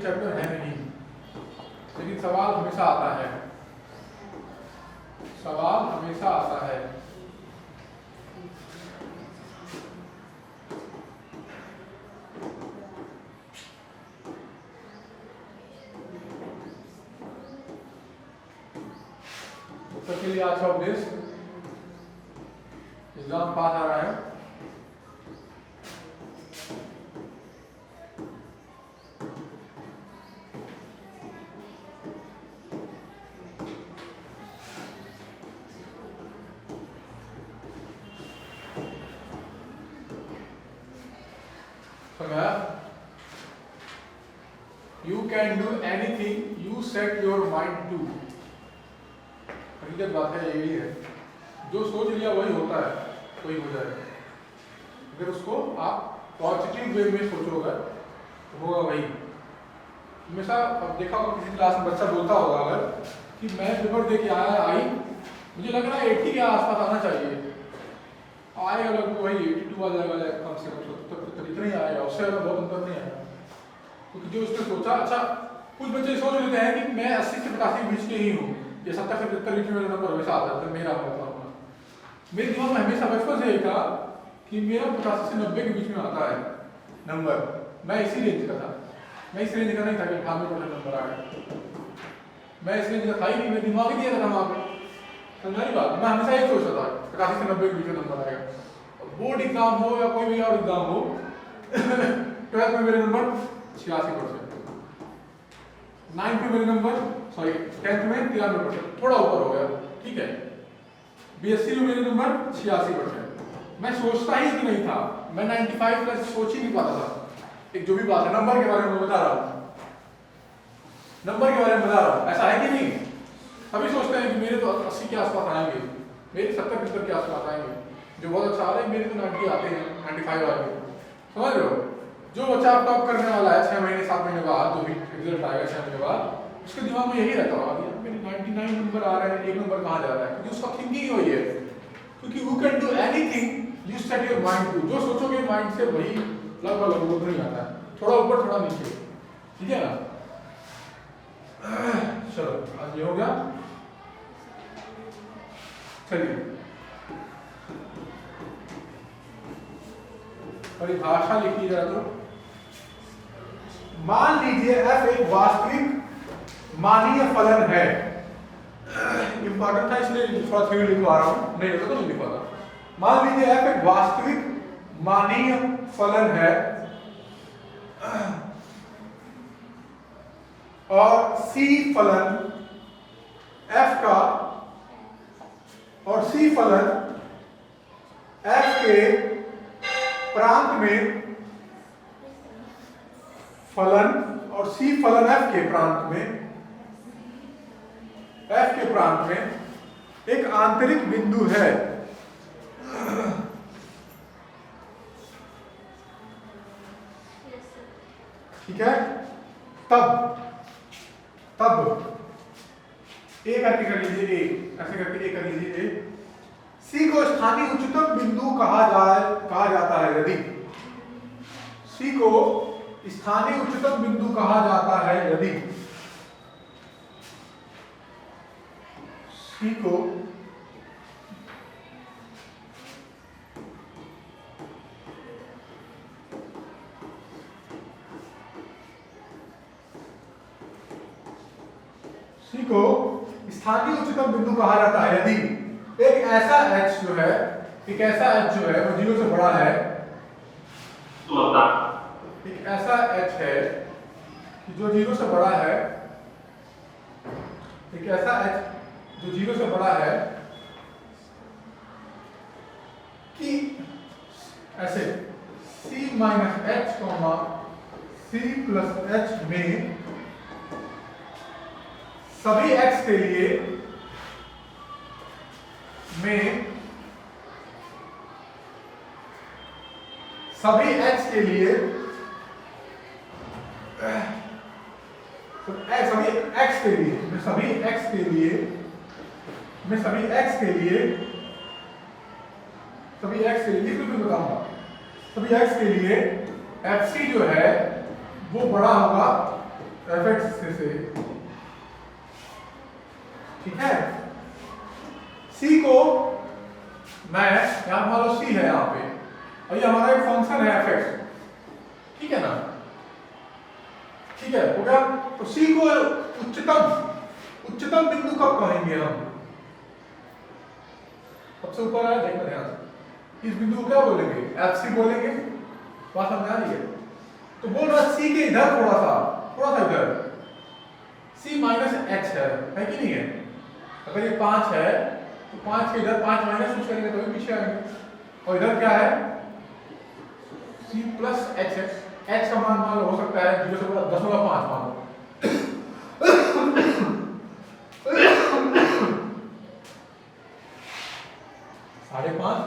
Chapter है नहीं, लेकिन सवाल हमेशा आता है, सवाल हमेशा आता है। उत्तर के लिए अच्छा उपदेश, एग्जाम पास आ रहा है। You can do anything you set your mind to। हकीकत बात है, यही है, जो सोच लिया वही होता है, वही हो जाएगा। अगर उसको आप पॉजिटिव वे में सोचोगे तो होगा वही। हमेशा अब देखा होगा किसी क्लास में बच्चा बोलता होगा अगर कि मैं पेपर दे के आई, मुझे लग रहा है 80 के आसपास आना चाहिए, आएगा लगभग वही 82 आ जाएगा कम से कम, तो इतना ही आएगा, उससे ज़्यादा बहुत अंतर नहीं आएगा। क्योंकि जो उसने सोचा, अच्छा कुछ बच्चे सोच लेते हैं कि मैं 80 से 85 के बीच के ही हूँ, ये 70 से 75 बीच में मेरा नंबर हमेशा आता है, मेरा होगा। मेरे दिमाग में हमेशा बचपन से था कि मेरा 85 से 90 के बीच में आता है नंबर, मैं इसी रेंज का था, मैं इस रेंज का नहीं था कि 98% नंबर आ गया, मैं इस रेंज का था ही नहीं, मैं दिमाग ही दिया था वहाँ पर, समझा नहीं बात। मैं हमेशा ये सोचता था 85 से 90 के बीच में नंबर आएगा। बोर्ड एग्जाम हो या कोई भी और एग्जाम हो 12th में मेरे नंबर 86%, 9th में मेरे नंबर 10th में 93%, थोड़ा ऊपर हो गया, ठीक है। बीएससी में मेरे नंबर 86%, मैं सोचता ही कि नहीं था, मैं 95 प्लस सोच ही नहीं पाता था। एक जो भी बात है नंबर के बारे में बता रहा हूँ, नंबर के बारे में बता रहा हूँ, ऐसा है कि नहीं? सभी सोचते हैं कि मेरे तो 80 के आसपास आएंगे, मेरे 70-75 के आसपास आएंगे, जो बहुत अच्छा आ रहा है, मेरे तो 90 आते हैं, 95 आएंगे, समझ रहे हो? जो बच्चा टॉप करने वाला है 6 महीने 7 महीने बाद, जो भी रिजल्ट आएगा 6 महीने बाद, उसके दिमाग में यही रहता होगा कि मेरे 99 नंबर आ रहे हैं, एक नंबर कहाँ जा रहा है, क्योंकि उसका थिंकिंग वही है। क्योंकि you can do anything you set your mind to, जो सोचोगे माइंड से वही लगभग उधर ही आता है, थोड़ा ऊपर थोड़ा नीचे, ठीक है ना? चलो आज ये हो गया, चलिए परिभाषा लिखिए जरा। तो मान लीजिए f एक वास्तविक मानीय फलन है, इंपॉर्टेंट था इसलिए थोड़ा थ्योरी लिखवा रहा हूं, नहीं होता तो नहीं लिखवाता। मान लीजिए f एक वास्तविक मानीय फलन है और c फलन f का, और c फलन f के प्रांत में, फलन और c फलन f के प्रांत में, f के प्रांत में एक आंतरिक बिंदु है। ठीक है, तब ए करके कर लीजिए, ए ऐसे करके ए कर लीजिए, ए C को स्थानीय उच्चतम बिंदु कहा जाता है यदि C को स्थानीय उच्चतम बिंदु कहा जाता है यदि C को स्थानीय उच्चतम बिंदु कहा जाता है यदि एक ऐसा h जो है, एक ऐसा h जो है वो 0 से बड़ा है, एक ऐसा h है कि जो 0 से बड़ा है, एक ऐसा h जो 0 से बड़ा है कि ऐसे c minus h c plus h में सभी x के लिए सभी x के लिए सभी x के लिए बताऊंगा, सभी x के लिए fc जो है वो बड़ा होगा एफ एक्स से, ठीक है। सी को मैं यहां मान लो सी है यहाँ पे, और ये हमारा एक फंक्शन है एफ एक्स, ठीक है ना, ठीक है, हो गया। तो सी को उच्चतम बिंदु कब कहेंगे हम? सबसे ऊपर आया, देखना ध्यान से, इस बिंदु को क्या बोलेंगे? एफ सी बोलेंगे। बात समझ आ रही है? तो बोल रहा सी के इधर थोड़ा सा इधर सी माइनस एच है कि नहीं है? अगर ये 5 है तो 5 के इधर 5 माइनस कुछ करेंगे तो भी पीछे आएंगे, और इधर क्या है? सी प्लस एच है। एच का मान मान लो हो सकता है 0.5 मान लो, 5.5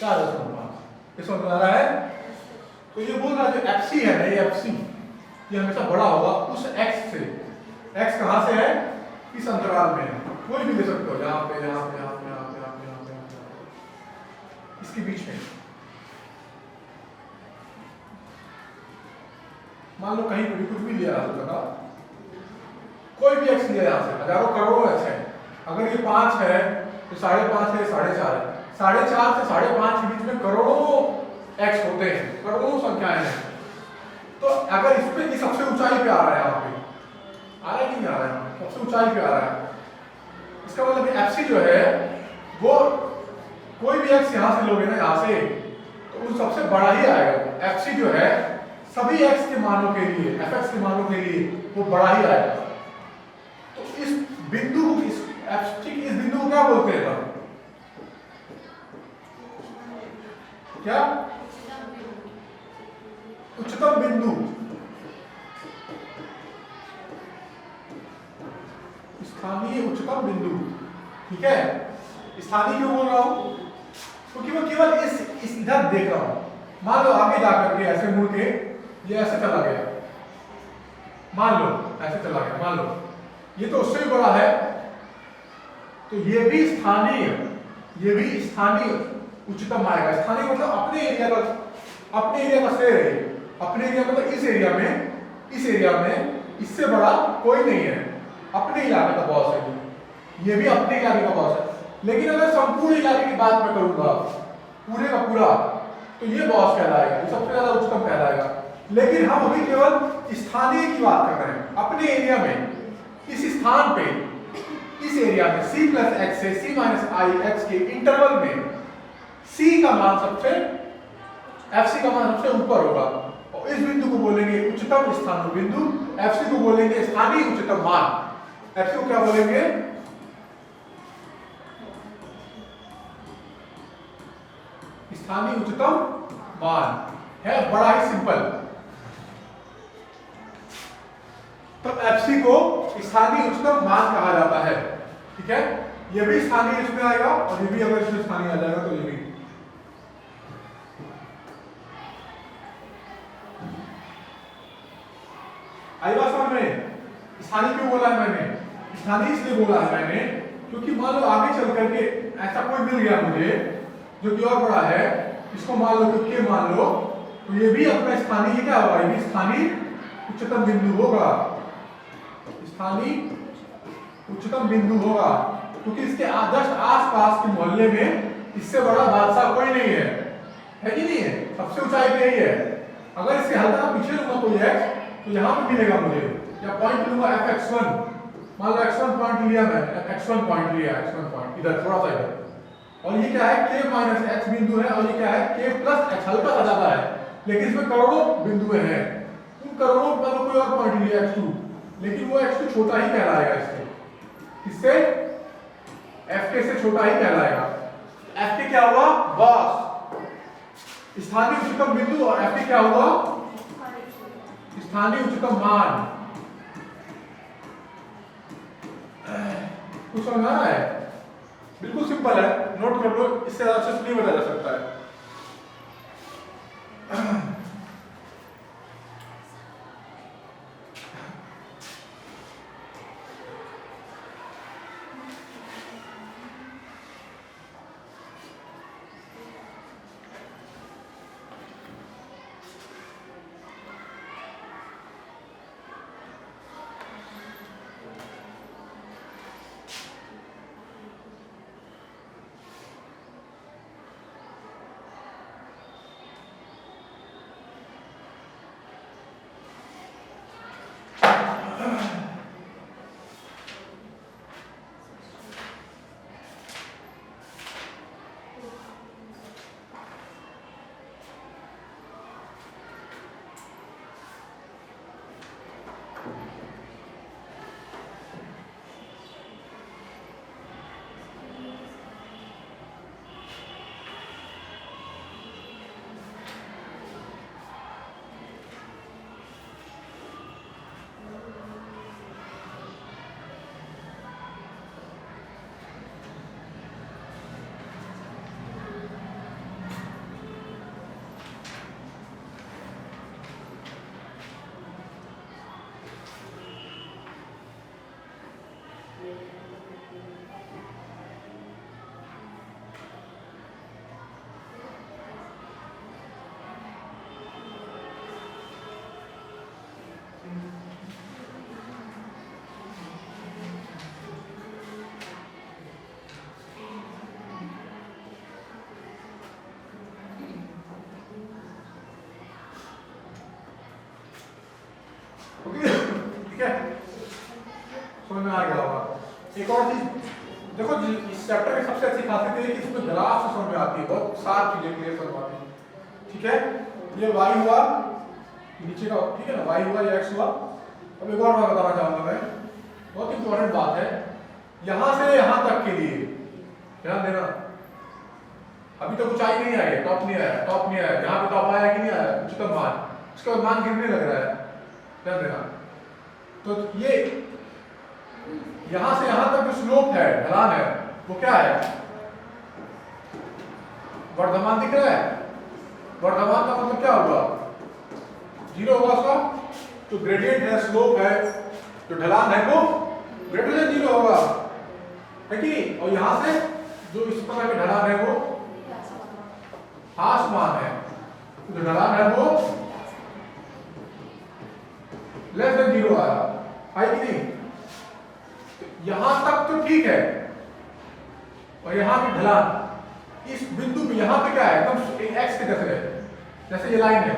4.5 इस वक्त आ रहा है। तो ये बोल रहा है जो एफ सी है ना, ये एफ सी ये हमेशा बड़ा होगा उस एक्स से। एक्स कहां से है? इस अंतराल में, कोई भी ले सकते हो, यहाँ पे यहाँ पे यहाँ पे यहाँ पे यहाँ पे यहाँ पे यहाँ पे इसके बीच में। मान लो कहीं भी कुछ भी लिया है, कोई भी एक्स लिया यहाँ से, हजारों करोड़ों एक्स है। अगर ये 5 है तो 5.5 है, 4.5 है, 4.5 से 5.5 के बीच में करोड़ों एक्स होते हैं, करोड़ों संख्याएं हैं। तो अगर इस पे सबसे ऊंचाई पे आ रहा है, यहाँ पे आ रहा है कि नहीं आ रहा है? सबसे ऊंचाई पे आ रहा है, इसका मतलब एफ सी जो है वो कोई भी एक्स यहाँ से लोगे ना, यहाँ से, तो वो सबसे बड़ा ही आएगा। एफ सी जो है सभी एक्स के मानों के लिए, एफ एक्स के मानों के लिए वो बड़ा ही आएगा। तो इस बिंदु को, इस बिंदु को क्या बोलते हैं तब? क्या? उच्चतम बिंदु। स्थानीय उच्चतम बिंदु, ठीक है। स्थानीय क्यों बोल रहा हूं? क्योंकि मैं केवल इस इधर देख रहा हूं। मान लो आगे जाकर के ऐसे मुड़ के ये ऐसे चला गया, मान लो ऐसे चला गया, मान लो ये तो उससे भी बड़ा है, तो ये भी स्थानीय उच्चतम आएगा। स्थानीय मतलब अपने एरिया का शेर है। अपने एरिया मतलब इस एरिया में इससे बड़ा कोई नहीं है, अपने इलाके का बॉस है, ये भी अपने इलाके का बॉस है। लेकिन अगर संपूर्ण इलाके की बात मैं करूंगा, पूरे का पूरा, तो ये बॉस कहलाएगा, ये सबसे ज्यादा उच्चतम कहलाएगा। लेकिन हम अभी केवल स्थानीय की बात कर रहे हैं, अपने एरिया में, इस स्थान पे, इस एरिया में c प्लस एक्स से c माइनस आई एक्स के इंटरवल में c का मान सबसे, fc का मान सबसे ऊपर होगा, और इस बिंदु को बोलेंगे उच्चतम स्थानीय बिंदु, fc को बोलेंगे स्थानीय उच्चतम मान। fc को क्या बोलेंगे? स्थानीय उच्चतम मान। है बड़ा ही सिंपल। तो fc को स्थानीय उच्चतम मान कहा जाता है, ठीक है। ये भी स्थानीय इसमें आएगा, और ये भी अगर इसमें स्थानीय आ जाएगा तो ये भी। आई बात समझ में? स्थानीय क्यों बोला है मैंने? स्थानीय इसलिए बोला है मैंने क्योंकि मान लो आगे चल करके ऐसा कोई मिल गया मुझे जो कि और बड़ा है, इसको मान लो कि k मान लो, तो ये भी अपना स्थानीय क्या होगा? ये भी स्थानीय उच्चतम बिंदु होगा, स्थानीय उच्चतम बिंदु होगा, क्योंकि इसके आदर्श आसपास के मोहल्ले में इससे बड़ा बादशाह कोई नहीं है कि नहीं है? सबसे ऊंचाई पे ही है। अगर इसके हल्का पीछे लूंगा कोई एक्स, तो यहाँ पे मिलेगा मुझे, या पॉइंट लूंगा fx1, मान लो x1 पॉइंट लिया मैं, x1 पॉइंट इधर थोड़ा सा इधर, और ये क्या है? k माइनस h बिंदु है, और ये क्या है? k प्लस h, हल्का सा ज्यादा है, लेकिन इसमें करोड़ों बिंदुएं हैं। उन करोड़ों मान लो कोई और पॉइंट लिया x2, लेकिन वो x2 छोटा ही कहलाएगा, इससे fk से छोटा ही कहलाएगा। fk क्या हुआ? बॉस, स्थानीय उच्चतम बिंदु, और fk क्या हुआ? स्थानीय उच्चतम मान। कुछ समझ आ रहा है? बिल्कुल सिंपल है, नोट कर लो, इससे अच्छे से नहीं बताया जा सकता है। ठीक है, समझ में आ गया होगा। एक और चीज देखो, इस चैप्टर की सबसे अच्छी खासियत है कि इसमें ग्राफ से समझ में आती है, बहुत सारी चीजें क्लियर समझ में आती है। ठीक है, ये y हुआ नीचे का, ठीक है ना, y हुआ, ये x हुआ। अब एक और बात बताना चाहूंगा मैं, बहुत इंपॉर्टेंट बात है, यहां से यहां तक के लिए ध्यान देना। अभी तो ऊंचाई नहीं आई है, टॉप नहीं आया, टॉप नहीं आया, यहाँ पे टॉप आया कि नहीं आया, उच्चतम मान, उसके बाद मान गिरने लग रहा है, ध्यान देना। तो ये यहां से यहां तक जो स्लोप है, ढलान है, वो क्या है, वर्धमान दिख रहा है। वर्धमान का मतलब क्या होगा, जीरो होगा उसका, जो ग्रेडियंट है, स्लोप है, जो ढलान है वो ग्रेटर देन जीरो होगा, है कि नहीं। और यहां से जो इस तरह के ढलान है वो आसमान है, जो ढलान है वो लेस देन जीरो आया, है कि नहीं। यहां तक तो ठीक है, और यहां की ढलान इस बिंदु पे, यहां पे क्या है, एकदम एक्स के जैसे है, जैसे ये लाइन है,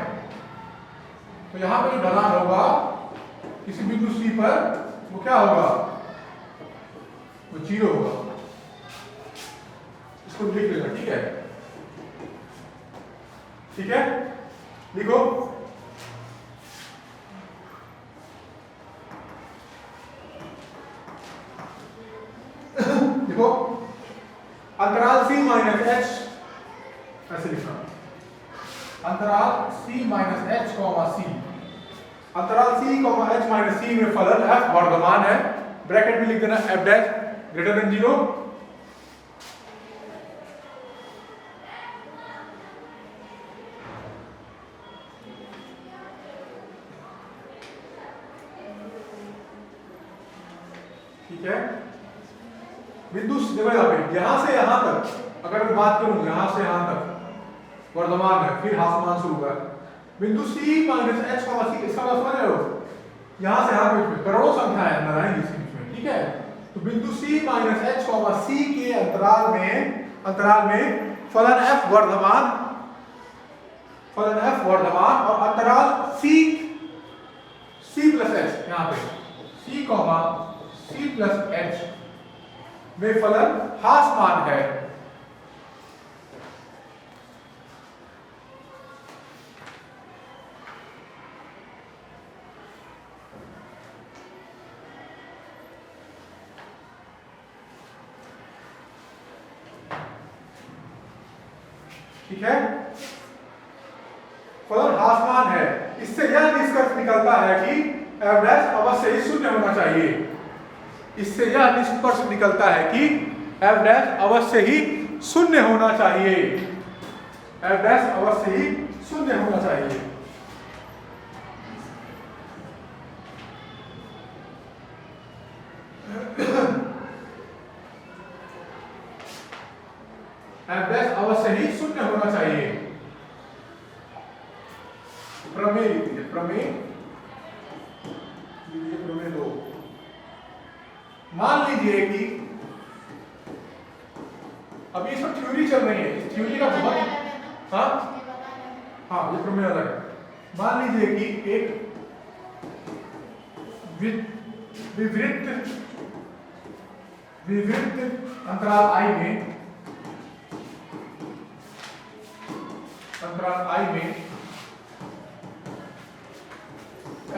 तो यहां पे जो ढलान होगा किसी बिंदु सी पर, वो क्या होगा, वो जीरो होगा। इसको लिख लेना, ठीक है, ठीक है, लिखो। देखो, अंतराल c माइनस h, ऐसे लिखना, अंतराल c minus h comma c, अंतराल c comma h minus c में फलन f वर्धमान है, ब्रैकेट में लिख देना f dash greater than zero. ठीक है, बिंदु देखो यहाँ पे, यहां से यहां तक अगर मैं बात करूं, यहां से यहां तक वर्धमान है, फिर हासमान शुरू हुआ, बिंदु c minus h comma c, इसका मतलब समझ रहे हो, यहां से यहां पे करोड़ों संख्याएं अंदर आएंगी इसके बीच में, ठीक है। तो बिंदु c minus h comma c के अंतराल में फलन f वर्धमान, फलन f वर्धमान, और अंतराल c प्लस h, यहाँ पे c comma c plus h में फलन हासमान है। ठीक है, फलन हासमान है, इससे यह निष्कर्ष निकलता है कि f डैश अवश्य ही शून्य होना चाहिए। इससे यह निष्कर्ष निकलता है कि f डैश अवश्य ही शून्य होना चाहिए, f डैश अवश्य ही शून्य होना चाहिए। f डैश अवश्य ही शून्य होना चाहिए। प्रमेय लिखिए, प्रमेय दो। मान लीजिए कि अभी इस पर थ्योरी चल रही है, इस थ्योरी का बहुत, हाँ ये प्रमेय अलग है। मान लीजिए कि एक विवृत अंतराल I में, अंतराल I में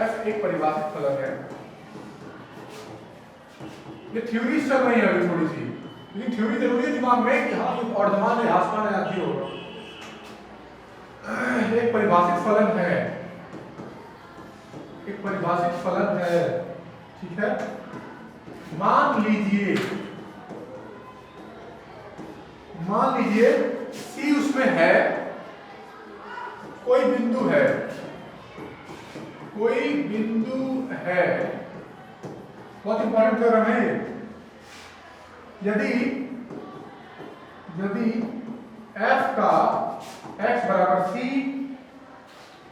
f एक परिभाषित फलन है। ये थ्योरी चल रही है अभी थोड़ी सी, लेकिन थ्योरी जरूरी है दिमाग में कि हाँ ये वर्धमान है, हासमान है, या जीरो होगा। एक परिभाषित फलन है, एक परिभाषित फलन है, ठीक है। मान लीजिए C उसमें है, कोई बिंदु है, बहुत इंपॉर्टेंट थ्योरम है ये। यदि f का x बराबर c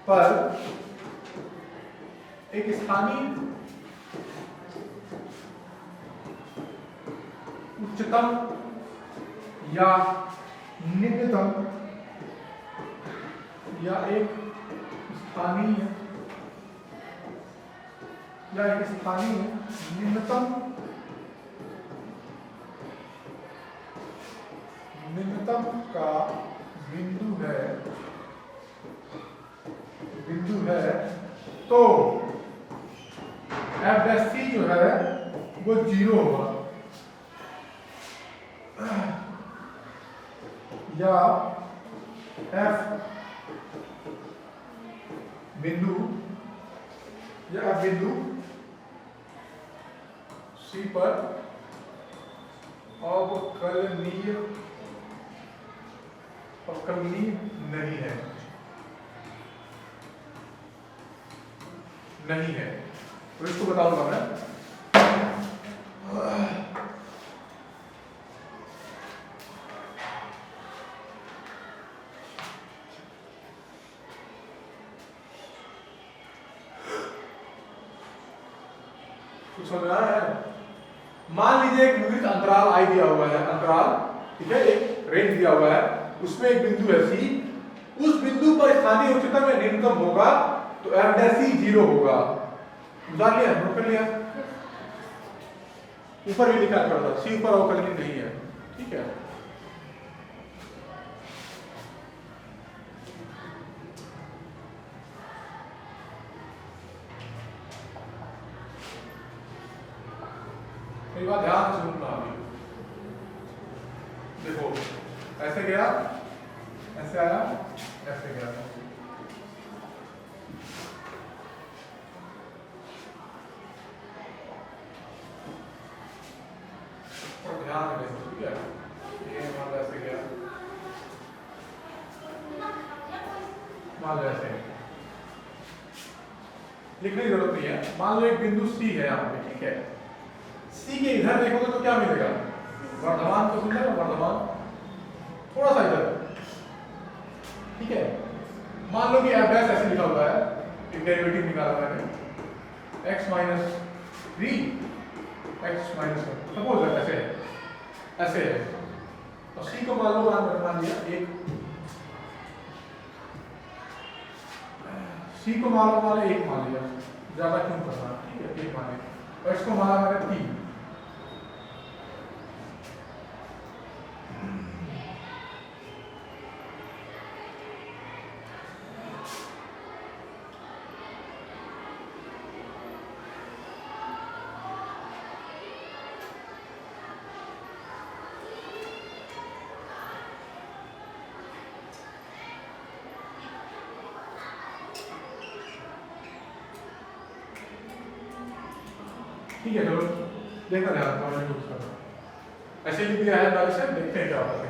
पर एक स्थानीय उच्चतम या निम्नतम या एक स्थानीय या एक स्थानीय निम्नतम का बिंदु है तो एफ डैश सी जो है वो 0 होगा, या एफ बिंदु सी पर अवकलनीय नहीं है। तो इसको बताऊंगा मैं। कुछ समझ आ रहा है? मान लीजिए एक निर्दिष्ट अंतराल आई दिया हुआ है, अंतराल, ठीक है, एक रेंज दिया हुआ है, उसमें एक बिंदु है सी, उस बिंदु पर स्थानीय उच्चतम या निम्नतम होगा तो एफ डैश सी 0 होगा। जान लिया, नोट कर लिया? ऊपर भी लिखा थोड़ा सा, सी ऊपर अवकलनीय नहीं है, ठीक है। मेरी बात ध्यान से सुनना अभी। देखो ऐसे गया, ऐसे आया, ऐसे गया, और ध्यान से देखो, ठीक है। ये मान लो ऐसे गया, मान लो ऐसे, लिखने की जरूरत नहीं है। मान लो एक बिंदु सी है यहाँ पे, ठीक है। सी के इधर देखोगे तो क्या मिलेगा? वर्धमान तो मिलेगा, वर्धमान थोड़ा सा इधर, ठीक है। मान लो कि एफ डैश ऐसे लिखा हुआ है, एक डेरिवेटिव निकाला मैंने, x minus 3 x minus 1, suppose ऐसे है, ऐसे है। और सी को मान लो, मान लिया एक, सी को मान लो, एक मान लिया, ज्यादा क्यों करना, ठीक है, एक मान लिया। और इसको माना मैंने 3, ठीक है। चलो देखना ध्यान से, मैंने कुछ करना ऐसे लिख दिया है, बारिश से देखते हैं क्या होता है।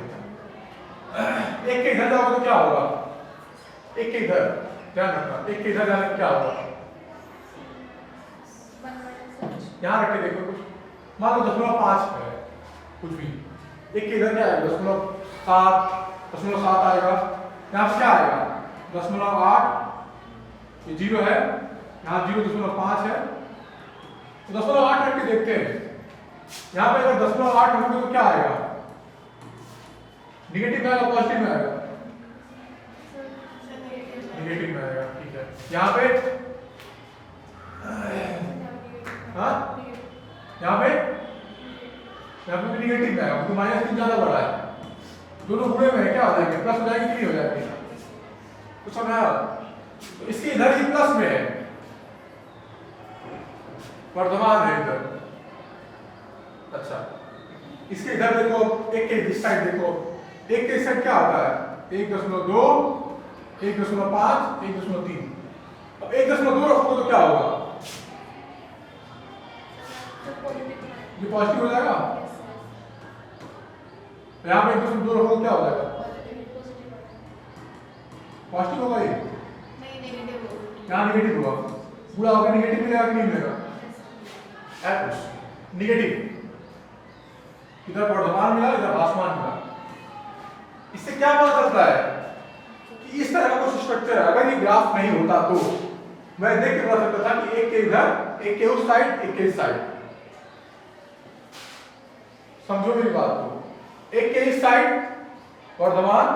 एक के इधर जाओगे तो क्या होगा? एक के इधर ध्यान रखना, एक के इधर जाने क्या होगा? यहाँ रख के देखो कुछ, मान लो 0.5 है, कुछ भी, एक के इधर क्या आएगा? 0.7 आएगा। यहाँ पे क्या आएगा? 0.8, ये 0 है, यहाँ 0.5 है, 0.8 रख के देखते हैं। यहाँ पे अगर 0.8 होंगे तो क्या आएगा? निगेटिव में आएगा, पॉजिटिव में आएगा? निगेटिव में आएगा, ठीक है। यहाँ पे हाँ, यहाँ पे भी निगेटिव में आएगा, क्योंकि -3 ज्यादा बड़ा है। दोनों गुणे में है, क्या हो जाएंगे? प्लस हो जाएगी कि नहीं हो जाएगी? कुछ समझा? तो इसके इधर ही प्लस में है, वर्धमान है इधर। अच्छा, इसके इधर देखो, एक के इस साइड देखो, एक के इस साइड क्या होता है? 1.2, 1.5, 1.3। अब 1.2 रखोगे तो क्या होगा? ये पॉजिटिव हो जाएगा। यहाँ पे 1.2 रखोगे क्या हो जाएगा? पॉजिटिव होगा ये? नहीं, नेगेटिव होगा। यहाँ नेगेटिव होगा, पूरा होगा, नेगेटिव मिलेगा कि नहीं मिलेगा? निगेटिव, इधर वर्धमान मिला, इधर भासमान मिला। इससे क्या पता चलता है कि इस तरह का कुछ स्ट्रक्चर है। अगर ये ग्राफ नहीं होता तो मैं देख के बता सकता था कि एक के इधर, एक के उस साइड, एक के इस साइड। समझो मेरी बात को, एक के इस साइड वर्धमान,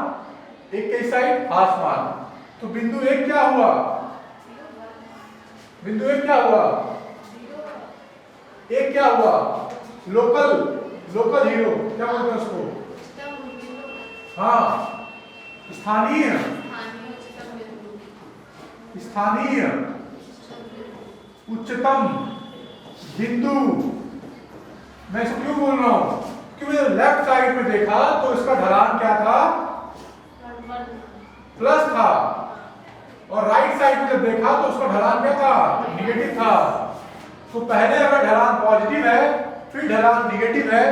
एक के इस साइड भासमान। तो बिंदु एक क्या हुआ? बिंदु एक क्या हुआ? एक क्या हुआ, लोकल लोकल हीरो, क्या बोलते हैं उसको? हाँ, स्थानीय स्थानीय उच्चतम बिंदु। मैं इसको क्यों बोल रहा हूं, क्योंकि मैंने लेफ्ट साइड में देखा तो इसका ढलान क्या था, प्लस था, और राइट साइड में जब देखा तो उसका ढलान क्या था, निगेटिव था। तो पहले अगर ढलान पॉजिटिव है फिर ढलान निगेटिव है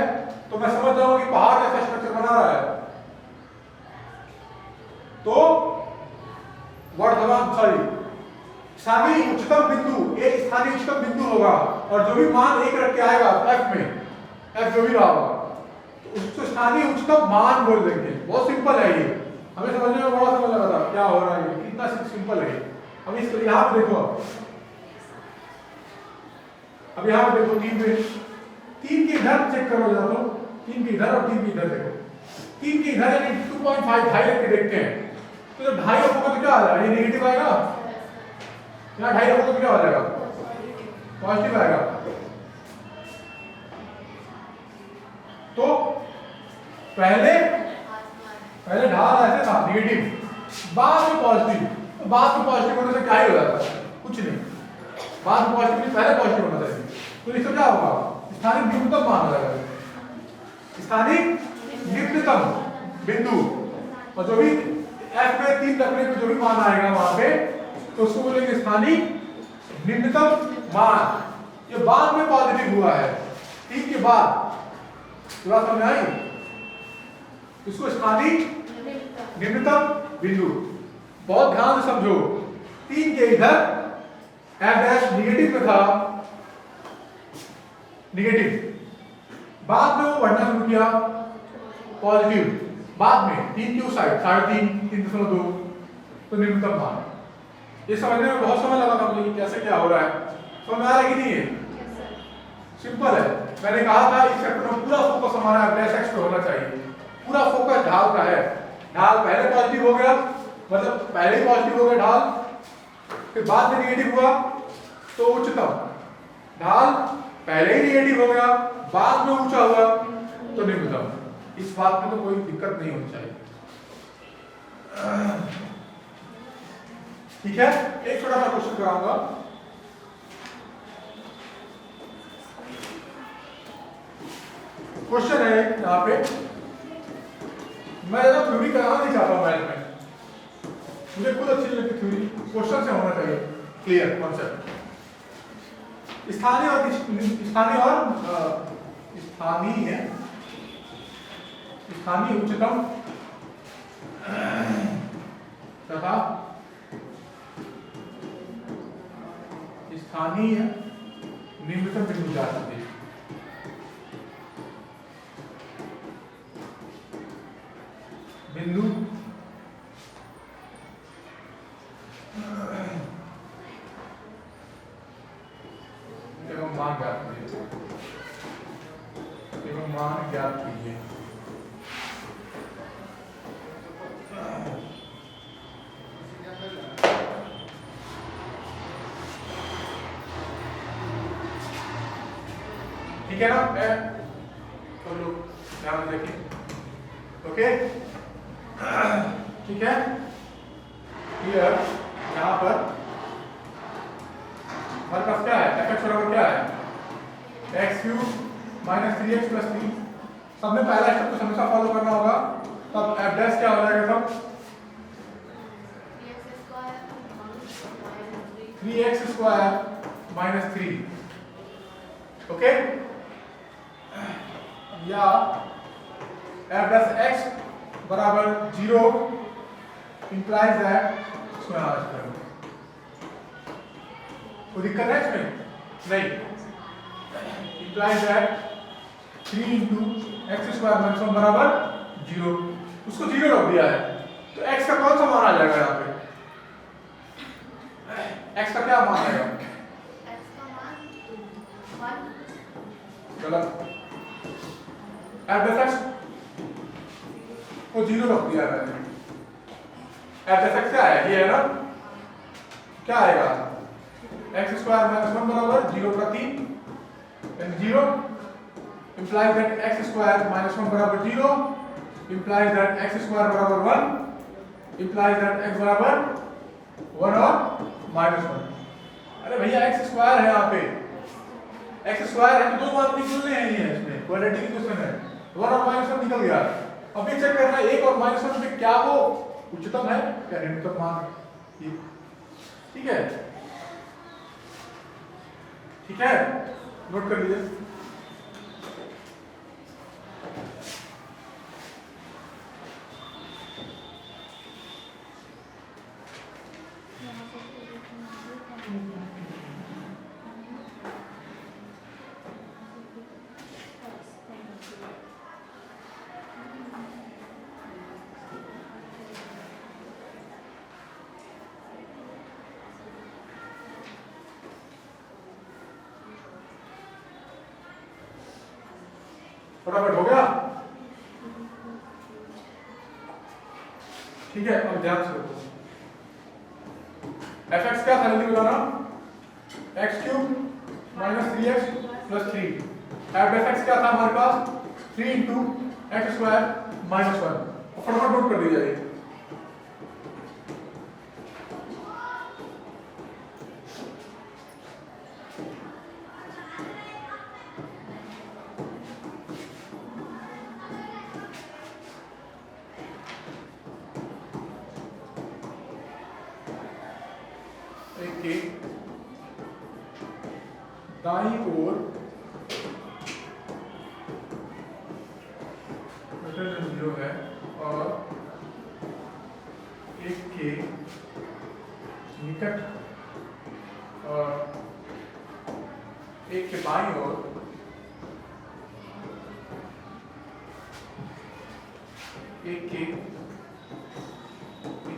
तो मैं समझ रहा हूं कि पहाड़ जैसा स्ट्रक्चर बना रहा है। तो वर्धमान सॉरी स्थानीय उच्चतम बिंदु, एक स्थानीय उच्चतम बिंदु होगा और जो भी मान एक रख के आएगा एफ में, एफ जो भी रहा होगा तो उसको स्थानीय उच्चतम मान बोल देंगे। बहुत सिंपल है ये, हमें समझने में बड़ा समय लगा था क्या हो रहा है, कितना सिंपल है। अब इसको यहाँ पे देखो, अब यहाँ पे देखो तीन पे, तीन के इधर चेक करो जरा, तो तीन के इधर और तीन के इधर देखो, तीन के इधर यानी 2.5 ढाई रख के देखते हैं तो जब ढाई रखोगे तो क्या आ जाएगा, ये नेगेटिव आएगा, यहाँ ढाई रखोगे तो क्या हो जाएगा, पॉजिटिव आएगा। तो पहले ढाल ऐसे था नेगेटिव, बाद में पॉजिटिव, तो बाद में पॉजिटिव होने से क्या ही हो जाता है, कुछ नहीं, बाद में पॉजिटिव नहीं पहले पॉजिटिव होना चाहिए। तो इससे क्या होगा, स्थानिक न्यूनतम मान हो जाएगा, स्थानिक न्यूनतम बिंदु, और जो भी एफ में तीन रखने पे जो भी मान आएगा वहां पे तो उसको बोलेंगे स्थानिक न्यूनतम मान। ये बाद में पॉजिटिव हुआ है, तीन के बाद, थोड़ा समझ आई, इसको स्थानिक न्यूनतम बिंदु। बहुत ध्यान से समझो, तीन के इधर एफ डैश निगेटिव में था, निगेटिव, बाद में वो बढ़ना शुरू किया पॉजिटिव, बाद में तीन की उस साइड 3.5 3.2 तो न्यूनतम मान। ये समझने में बहुत समय लगा था मुझे कि कैसे क्या हो रहा है, समझ में आ रहा है कि नहीं है, सिंपल है। मैंने कहा था इस चैप्टर में पूरा फोकस हमारा डैश एक्स पे होना चाहिए, पूरा फोकस ढाल का है। ढाल पहले पॉजिटिव हो गया, मतलब पहले ही पॉजिटिव हो गया ढाल, फिर बाद में निगेटिव हुआ तो उच्चतम, ढाल पहले ही निगेटिव हो गया बाद में ऊंचा हुआ तो न्यूनतम। इस बात में तो कोई दिक्कत नहीं होनी चाहिए, ठीक है। एक छोटा सा क्वेश्चन कराऊंगा, क्वेश्चन है यहाँ पे, मैं ज्यादा थ्योरी कराना नहीं चाहता हूँ मैथ में, मुझे खुद अच्छी लगती थ्योरी, क्वेश्चन से होना चाहिए क्लियर कॉन्सेप्ट। स्थानीय उच्चतम तथा स्थानीय निम्नतम बिंदु जा सकते हैं। बिंदु एवं मान ज्ञात कीजिए, एवं मान ज्ञात कीजिए। ठीक है ना, सब लोग ध्यान देखिए, ओके ठीक है। क्लियर, यहाँ पर हमारे पास क्या है, fx बराबर क्या है, x³ माइनस 3x प्लस 3। सब में पहला स्टेप तो हमेशा फॉलो करना होगा, तब f डैश क्या हो जाएगा, तब 3x² माइनस 3, ओके। या f डैश x बराबर 0 implies that, इसमें आ जाए कोई दिक्कत है इसमें नहीं, implies that 3 into x² minus 1 बराबर 0, उसको 0 रख दिया है तो x का कौन सा मान आ जाएगा यहाँ पे, x का क्या मान आएगा, x का मान 1, गलत, f डैश x को 0 रख दिया है, f डैश x क्या है, ये है ना, क्या आएगा x² माइनस 1 बराबर 0 का 3, then 0 implies that x square minus 1 बराबर 0 implies that x square बराबर 1 implies that x बराबर 1 और minus 1। अरे भैया x स्क्वायर है यहाँ पे, x स्क्वायर है तो दो मान निकलने हैं, ये इसमें क्वाड्रेटिक क्वेश्चन है, 1 और minus 1 निकल गया। अब ये चेक करना है 1 और minus 1 में क्या वो उच्चतम है क्या निम्नतम मान, ठीक है, ठीक है, नोट कर लीजिए। फटाफट हो गया, ठीक है। अब ध्यान से देखो, fx क्या था जल्दी बताना, x cube minus 3x plus 3, fx क्या था हमारे पास 3 इंटू एक्स स्क्वायर माइनस 1, फटाफट नोट कर दीजिए। के दाईं ओर जीरो है और एक के निकट और एक के बाईं ओर एक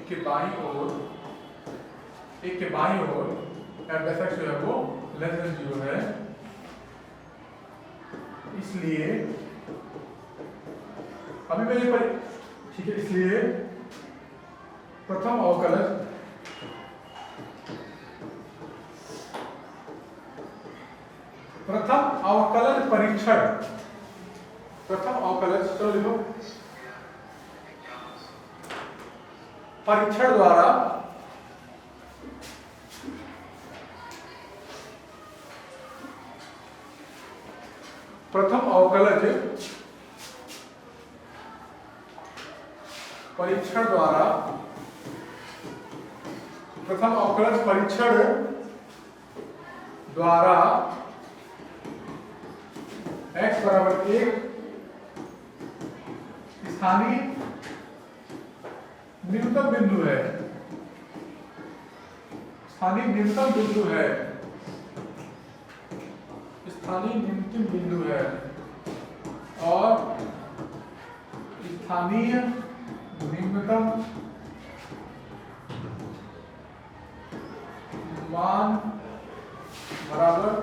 के बाईं ओर एक के बाईं ओर fx जो है वो लेस देन 0 है, इसलिए अभी मेरे पर, ठीक है, इसलिए प्रथम अवकलज परीक्षण, प्रथम अवकलज, चलो लिखो, परीक्षण द्वारा प्रथम अवकलज परीक्षण द्वारा, प्रथम अवकलज परीक्षण द्वारा x बराबर 1 स्थानीय न्यूनतम बिंदु है, स्थानीय न्यूनतम बिंदु है, स्थानीय न्यूनतम बिंदु है और स्थानीय न्यूनतम मान बराबर